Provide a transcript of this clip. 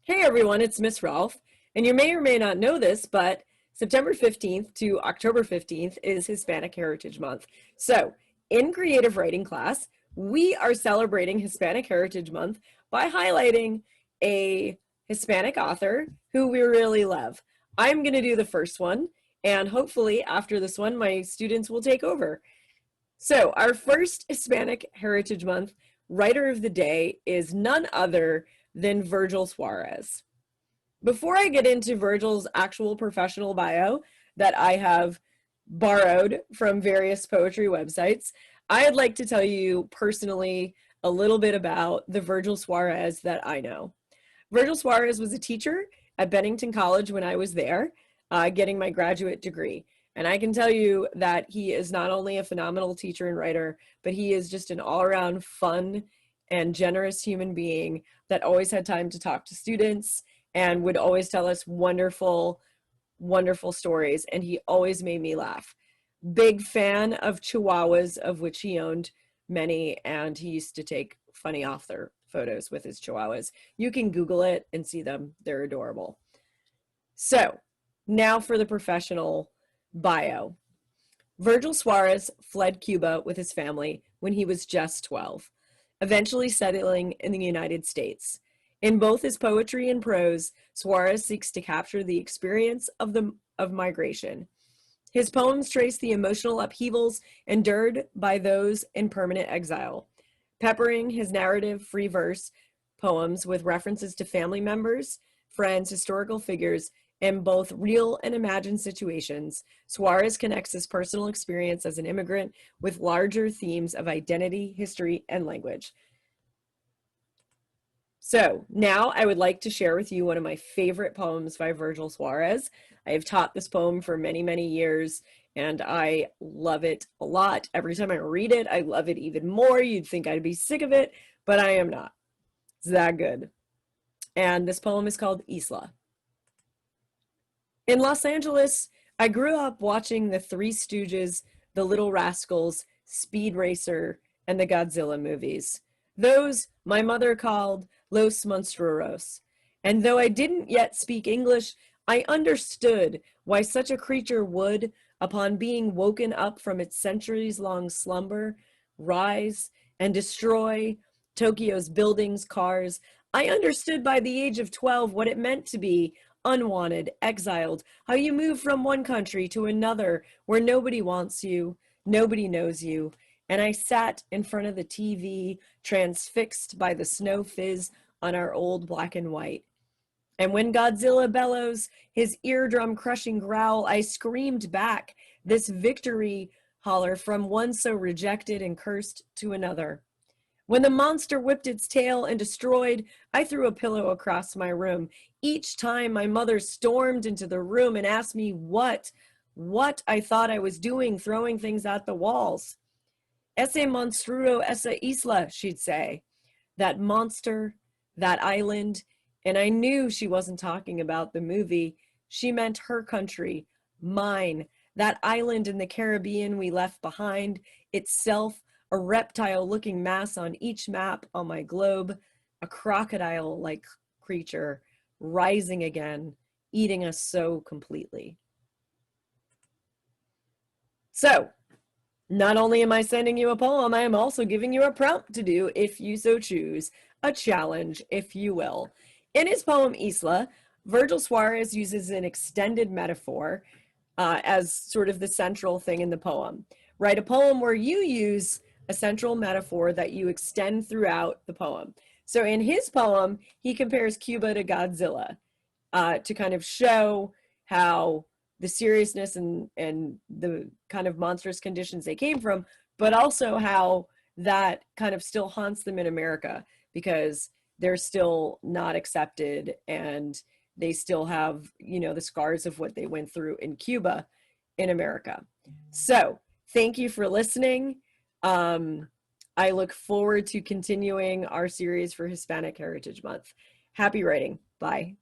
Hey everyone, it's Miss Rolfe, and you may or may not know this, but September 15th to October 15th is Hispanic Heritage Month. So, in creative writing class, we are celebrating Hispanic Heritage Month by highlighting a Hispanic author who we really love. I'm going to do the first one, and hopefully after this one, my students will take over. So, our first Hispanic Heritage Month writer of the day is none other than Virgil Suarez. Before I get into Virgil's actual professional bio that I have borrowed from various poetry websites, I'd like to tell you personally a little bit about the Virgil Suarez that I know. Virgil Suarez was a teacher at Bennington College when I was there, getting my graduate degree. And I can tell you that he is not only a phenomenal teacher and writer, but he is just an all-around fun and generous human being that always had time to talk to students and would always tell us wonderful, wonderful stories. And he always made me laugh. Big fan of Chihuahuas, of which he owned many, and he used to take funny author photos with his Chihuahuas. You can Google it and see them. They're adorable. So now for the professional bio. Virgil Suarez fled Cuba with his family when he was just 12, eventually settling in the United States. In both his poetry and prose, Suarez seeks to capture the experience of migration. His poems trace the emotional upheavals endured by those in permanent exile, peppering his narrative free verse poems with references to family members, friends, historical figures, in both real and imagined situations. Suarez connects his personal experience as an immigrant with larger themes of identity, history, and language. So now I would like to share with you one of my favorite poems by Virgil Suarez. I have taught this poem for many, many years, and I love it a lot. Every time I read it, I love it even more. You'd think I'd be sick of it, but I am not. It's that good. And this poem is called Isla. In Los Angeles, I grew up watching the Three Stooges, The Little Rascals, Speed Racer, and the Godzilla movies. Those my mother called Los Monstruos. And though I didn't yet speak English, I understood why such a creature would, upon being woken up from its centuries-long slumber, rise and destroy Tokyo's buildings, cars. I understood by the age of 12 what it meant to be unwanted, exiled, how you move from one country to another where nobody wants you, nobody knows you. And I sat in front of the TV, transfixed by the snow fizz on our old black and white. And when Godzilla bellows his eardrum crushing growl, I screamed back this victory holler from one so rejected and cursed to another. When the monster whipped its tail and destroyed, I threw a pillow across my room. Each time my mother stormed into the room and asked me what I thought I was doing, throwing things at the walls. Ese monstruo, esa isla, she'd say. That monster, that island. And I knew she wasn't talking about the movie. She meant her country, mine, that island in the Caribbean we left behind, itself a reptile-looking mass on each map on my globe, a crocodile-like creature rising again, eating us so completely. So, not only am I sending you a poem, I am also giving you a prompt to do, if you so choose, a challenge, if you will. In his poem Isla, Virgil Suarez uses an extended metaphor as sort of the central thing in the poem. Write a poem where you use a central metaphor that you extend throughout the poem. So in his poem, he compares Cuba to Godzilla to kind of show how the seriousness and the kind of monstrous conditions they came from, but also how that kind of still haunts them in America because they're still not accepted and they still have, you know, the scars of what they went through in Cuba in America. So thank you for listening. I look forward to continuing our series for Hispanic Heritage Month. Happy writing. Bye.